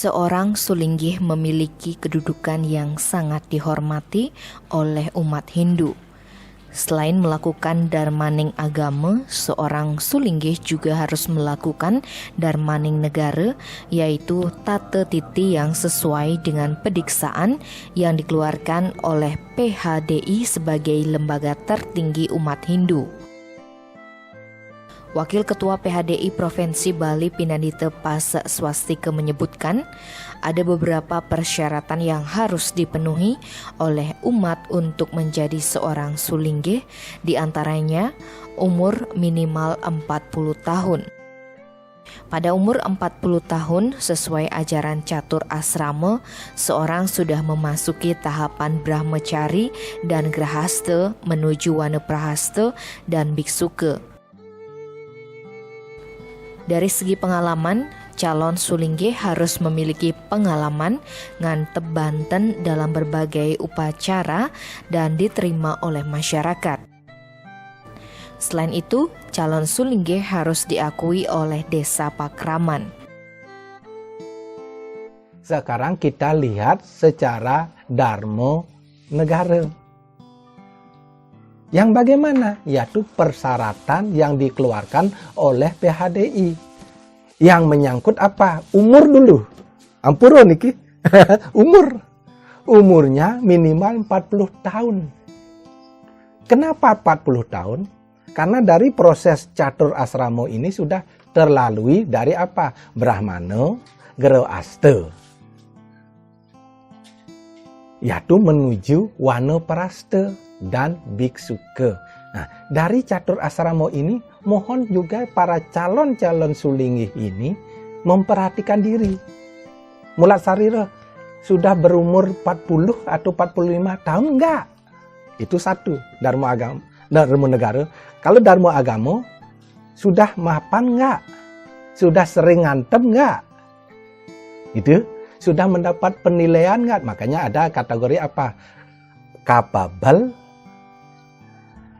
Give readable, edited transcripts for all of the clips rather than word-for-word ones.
Seorang sulinggih memiliki kedudukan yang sangat dihormati oleh umat Hindu. Selain melakukan darmaning agama, seorang sulinggih juga harus melakukan darmaning negara, yaitu tata titi yang sesuai dengan pediksaan yang dikeluarkan oleh PHDI sebagai lembaga tertinggi umat Hindu. Wakil Ketua PHDI Provinsi Bali Pinandita Pasa Swastika menyebutkan ada beberapa persyaratan yang harus dipenuhi oleh umat untuk menjadi seorang sulinggih, di antaranya umur minimal 40 tahun. Pada umur 40 tahun, sesuai ajaran catur asrama, seorang sudah memasuki tahapan brahmacari dan grahasta menuju wanaprahasta dan biksuka. Dari segi pengalaman, calon sulinggih harus memiliki pengalaman ngantep Banten dalam berbagai upacara dan diterima oleh masyarakat. Selain itu, calon sulinggih harus diakui oleh desa Pakraman. Sekarang kita lihat secara dharma negara. Yang bagaimana? Yaitu persyaratan yang dikeluarkan oleh PHDI. Yang menyangkut apa? Umur dulu. Ampura niki. Umur. Umurnya minimal 40 tahun. Kenapa 40 tahun? Karena dari proses catur asrama ini sudah terlalui dari apa? Brahmana, Grahasta. Yaitu menuju wanaprahasta dan biksuka. Nah, dari catur asrama ini, mohon juga para calon-calon sulinggih ini memperhatikan diri. Mulat sarira sudah berumur 40 atau 45 tahun enggak? Itu satu, dharma agama, dharma negara. Kalau dharma agama, sudah mapan enggak? Sudah sering ngantem enggak? Itu sudah mendapat penilaian enggak? Makanya ada kategori apa? Capable,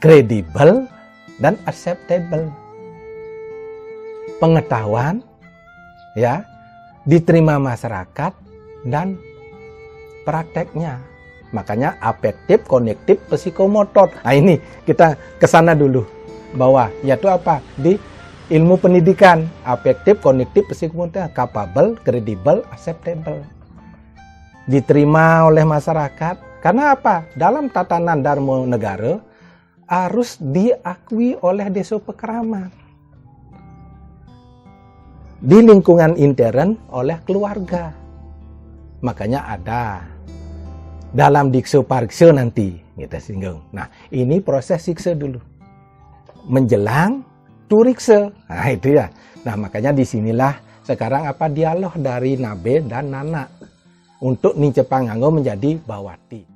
kredibel, dan acceptable. Pengetahuan, ya, diterima masyarakat, dan prakteknya. Makanya afektif, kognitif, psikomotor. Nah ini kita kesana dulu. Bahwa yaitu apa? Di ilmu pendidikan. Afektif, kognitif, psikomotor. Capable, kredibel, acceptable. Diterima oleh masyarakat. Karena apa? Dalam tatanan dharma negara, harus diakui oleh desa Pakraman. Di lingkungan intern oleh keluarga. Makanya ada dalam diksa pariksa nanti kita singgung. Nah, ini proses siksa dulu. Menjelang turiksa. Nah, itu ya. Nah, makanya disinilah sekarang apa dialog dari Nabe dan Nana untuk Nincepanganggo menjadi bawati.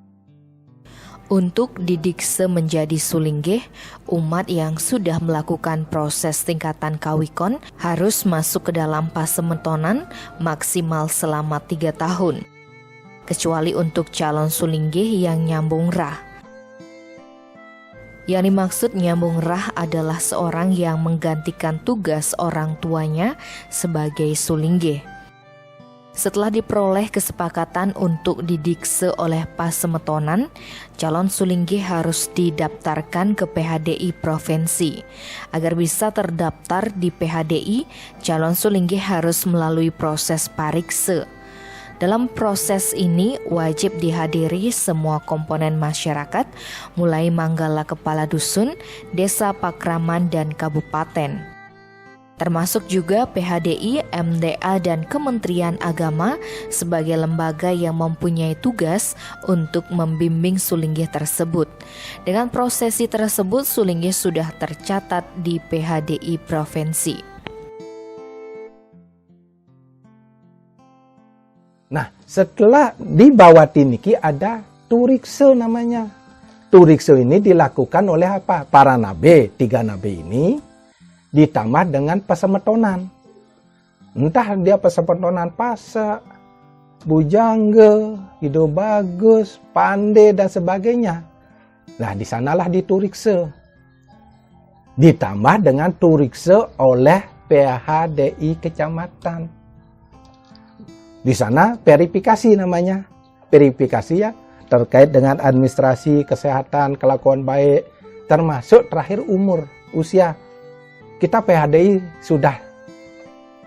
Untuk didikse menjadi sulinggih, umat yang sudah melakukan proses tingkatan kawikon harus masuk ke dalam pasemetonan maksimal selama 3 tahun. Kecuali untuk calon sulinggih yang nyambung rah. Yang dimaksud nyambung rah adalah seorang yang menggantikan tugas orang tuanya sebagai sulinggih. Setelah diperoleh kesepakatan untuk didikse oleh pasemetonan, calon sulinggih harus didaftarkan ke PHDI Provinsi. Agar bisa terdaftar di PHDI, calon sulinggih harus melalui proses parikse. Dalam proses ini wajib dihadiri semua komponen masyarakat, mulai manggala kepala dusun, desa Pakraman, dan kabupaten. Termasuk juga PHDI, MDA, dan Kementerian Agama sebagai lembaga yang mempunyai tugas untuk membimbing sulinggih tersebut. Dengan prosesi tersebut, sulinggih sudah tercatat di PHDI Provinsi. Nah, setelah di Bawati niki ada turikse namanya. Turikse ini dilakukan oleh apa? Para nabe, 3 nabe ini ditambah dengan pasemetonan. Entah dia pasemetonan pasa, bujangga, hidup bagus, pandai, dan sebagainya. Nah, di sanalah diturikse. Ditambah dengan turikse oleh PHDI kecamatan. Di sana verifikasi namanya. Verifikasi ya terkait dengan administrasi, kesehatan, kelakuan baik, termasuk terakhir umur, usia. Kita PHDI sudah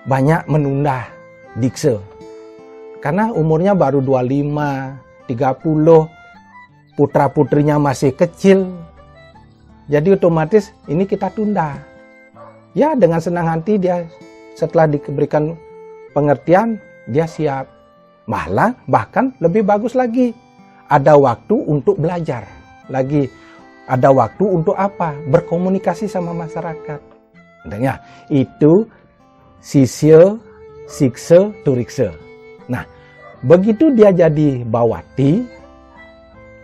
banyak menunda dikse. Karena umurnya baru 25, 30, putra-putrinya masih kecil. Jadi otomatis ini kita tunda. Ya dengan senang hati dia setelah diberikan pengertian, dia siap. Bahkan lebih bagus lagi. Ada waktu untuk belajar. Lagi ada waktu untuk apa? Berkomunikasi sama masyarakat. Adanya itu sisya, siksa, turiksa. Nah, begitu dia jadi bawati,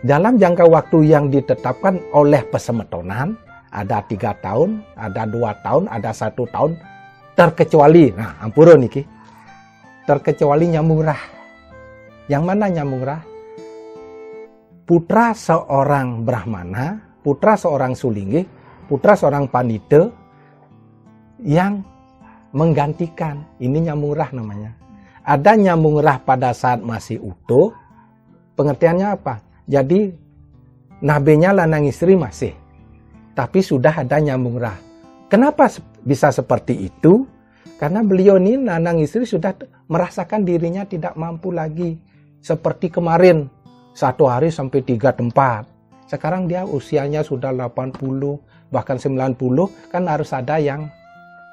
dalam jangka waktu yang ditetapkan oleh pesemetonan, ada 3 tahun, ada 2 tahun, ada 1 tahun, terkecuali, nah ampura niki, terkecuali nyamurah. Yang mana nyamurah? Putra seorang Brahmana, putra seorang Sulinggih, putra seorang Pandita yang menggantikan. Ini nyamurah namanya. Ada nyamurah pada saat masih utuh. Pengertiannya apa? Jadi nabenya lanang istri masih, tapi sudah ada nyamurah. Kenapa bisa seperti itu? Karena beliau ini lanang istri sudah merasakan dirinya tidak mampu lagi. Seperti kemarin, 1 hari sampai 3 tempat. Sekarang dia usianya sudah 80, bahkan 90, kan harus ada yang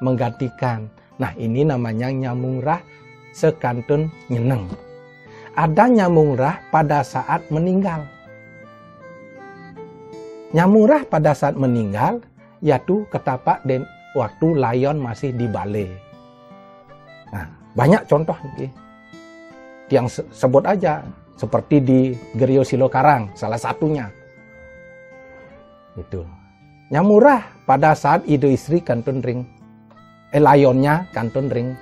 menggantikan. Nah ini namanya nyamurah sekantun nyeneng. Ada nyamurah pada saat meninggal. Nyamurah pada saat meninggal, yaitu ketapak dan waktu layon masih di balai. Nah, banyak contoh nih. Yang sebut aja, seperti di Gerio Silokarang, salah satunya. Itu. Nyamurah pada saat ido istri kantun ring. Layonnya kantun ring.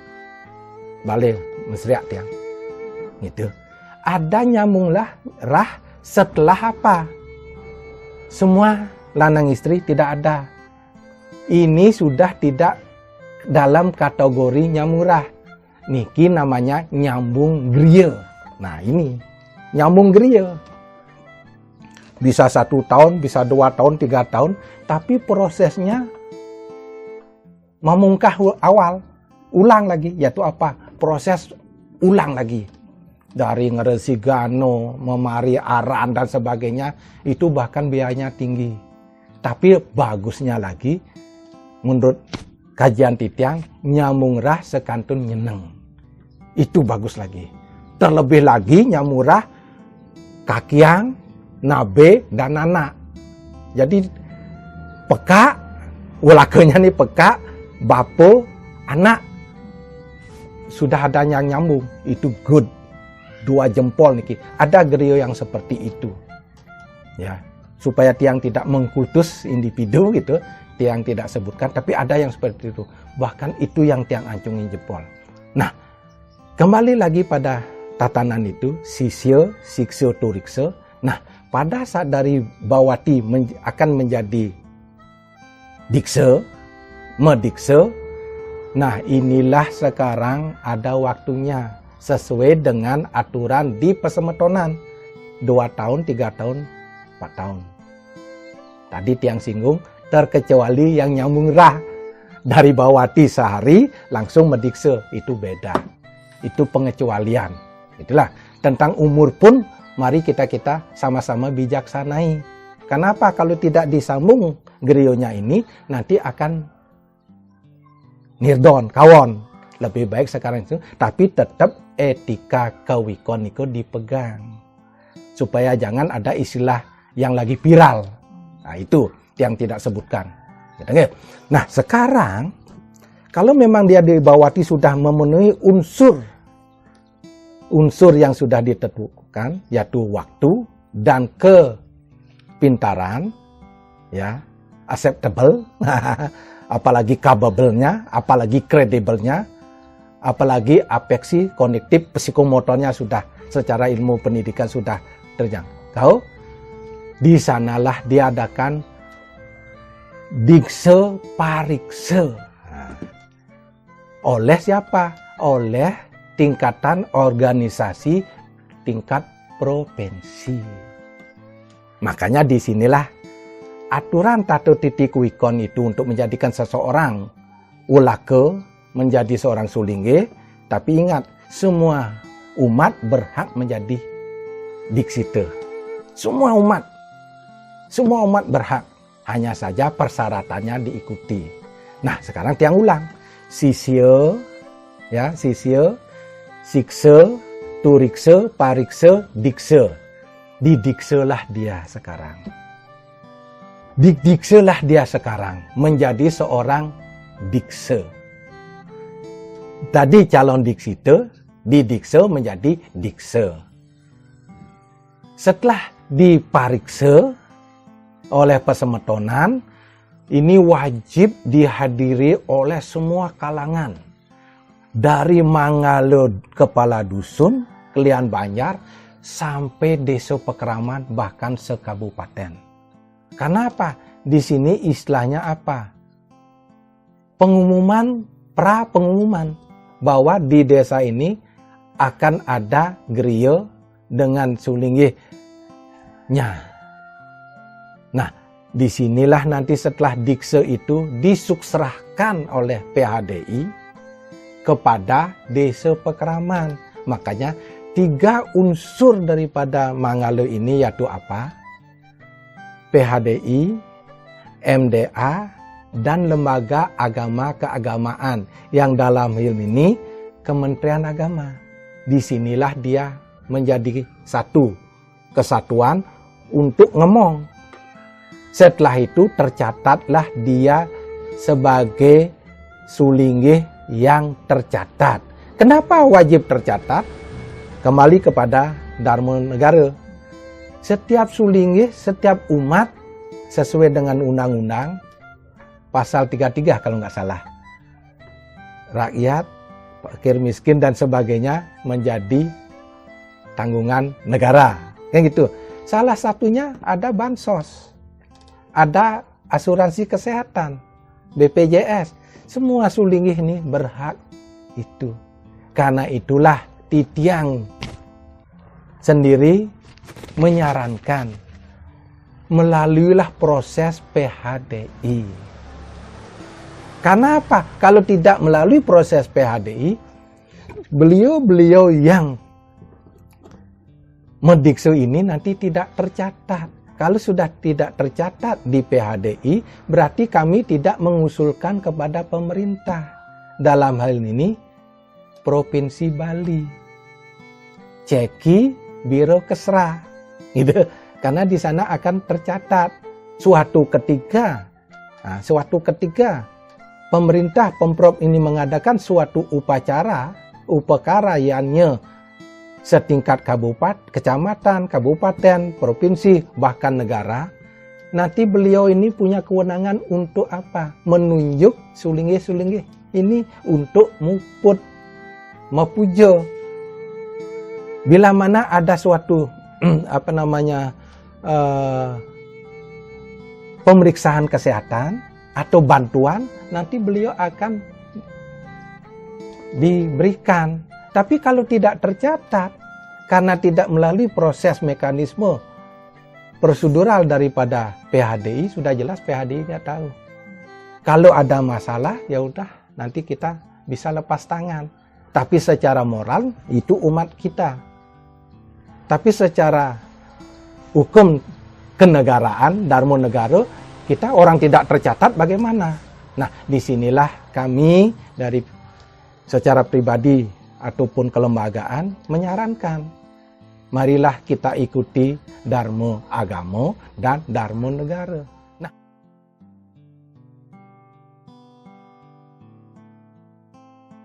Balai, mesriak tiang. Gitu. Ada nyamurah setelah apa? Semua lanang istri tidak ada. Ini sudah tidak dalam kategori nyamurah. Niki namanya nyambung griya. Nah ini nyambung griya. Bisa 1 tahun, bisa 2 tahun, 3 tahun. Tapi prosesnya memungkah awal. Ulang lagi, yaitu apa? Proses ulang lagi. Dari ngeresi gano, memari aran dan sebagainya. Itu bahkan biayanya tinggi. Tapi bagusnya lagi, menurut kajian titiang, nyamurah sekantun nyeneng. Itu bagus lagi. Terlebih lagi nyamurah kakiang, nabe, dan anak. Jadi peka, walakanya nih peka, bapo, anak. Sudah ada yang nyambung. Itu good. 2 jempol niki. Ada gerio yang seperti itu. Ya, supaya tiang tidak mengkultus individu gitu. Tiang tidak sebutkan, tapi ada yang seperti itu. Bahkan itu yang tiang ancungin jempol. Nah, kembali lagi pada tatanan itu, sisya, siksa, turiksa. Nah, pada saat dari bawati akan menjadi diksa, mediksa. Nah, inilah sekarang ada waktunya sesuai dengan aturan di pesemetonan. 2 tahun, 3 tahun, 4 tahun. Tadi tiang singgung, terkecuali yang nyamurah dari bawati sehari langsung medikse, itu beda. Itu pengecualian. Itulah tentang umur pun mari kita sama-sama bijaksanai. Kenapa kalau tidak disambung gerionya ini nanti akan nirdon, kawon. Lebih baik sekarang itu, tapi tetap etika kawikon itu dipegang. Supaya jangan ada istilah yang lagi viral. Nah itu yang tidak sebutkan. Nah sekarang kalau memang dia di bawati sudah memenuhi unsur yang sudah ditentukan, yaitu waktu dan kepintaran, ya, acceptable, apalagi capable-nya, apalagi credible-nya, apalagi apeksi kognitif psikomotornya sudah secara ilmu pendidikan sudah terjangkau. Di sanalah diadakan dikse parikse. Oleh siapa? Oleh tingkatan organisasi tingkat provinsi. Makanya disinilah aturan Tato Titi Kuikon itu untuk menjadikan seseorang ulake menjadi seorang sulingge. Tapi ingat, semua umat berhak menjadi diksite. Semua umat berhak. Hanya saja persyaratannya diikuti. Nah, sekarang tiang ulang. Sisya, ya, sisya, siksa, turiksa, pariksa, diksa. Didikselah dia sekarang. Didikselah dia sekarang menjadi seorang dikse. Tadi calon diksite, didikse menjadi dikse. Setelah dipariksa oleh pesemetonan, ini wajib dihadiri oleh semua kalangan. Dari mangalo kepala dusun, Kelian Banjar, sampai desa pekeraman, bahkan sekabupaten. Karena apa? Di sini istilahnya apa? Pengumuman, pra-pengumuman, bahwa di desa ini akan ada geria dengan sulinggihnya. Nah, disinilah nanti setelah dikse itu disuksrahkan oleh PHDI kepada desa pekeraman. Makanya 3 unsur daripada Mangalo ini yaitu apa? PHDI, MDA, dan lembaga agama keagamaan yang dalam hal ini Kementerian Agama. Disinilah dia menjadi satu kesatuan untuk ngomong. Setelah itu tercatatlah dia sebagai sulinggih yang tercatat. Kenapa wajib tercatat? Kembali kepada Dharma Negara. Setiap sulinggih, setiap umat sesuai dengan undang-undang pasal 33 kalau nggak salah. Rakyat, fakir miskin dan sebagainya menjadi tanggungan negara. Kayak gitu. Salah satunya ada bansos. Ada asuransi kesehatan, BPJS. Semua sulinggih ini berhak itu. Karena itulah Titiang sendiri menyarankan melaluilah proses PHDI. Karena apa? Kalau tidak melalui proses PHDI, beliau-beliau yang mendiksu ini nanti tidak tercatat. Kalau sudah tidak tercatat di PHDI, berarti kami tidak mengusulkan kepada pemerintah. Dalam hal ini, Provinsi Bali. Ceki Biro Kesra. Gitu. Karena di sana akan tercatat. Suatu ketika pemerintah Pemprov ini mengadakan suatu upakara yang setingkat kecamatan, kabupaten, provinsi, bahkan negara, nanti beliau ini punya kewenangan untuk apa? Menunjuk sulinggih-sulinggih ini untuk muput, mepujo. Bila mana ada suatu pemeriksaan kesehatan atau bantuan, nanti beliau akan diberikan. Tapi kalau tidak tercatat, karena tidak melalui proses mekanisme prosedural daripada PHDI, sudah jelas PHDI nggak tahu. Kalau ada masalah, ya udah nanti kita bisa lepas tangan. Tapi secara moral itu umat kita. Tapi secara hukum kenegaraan, Dharma Negara, kita orang tidak tercatat bagaimana? Nah, disinilah kami dari secara pribadi ataupun kelembagaan menyarankan, marilah kita ikuti Dharma Agama dan Dharma Negara.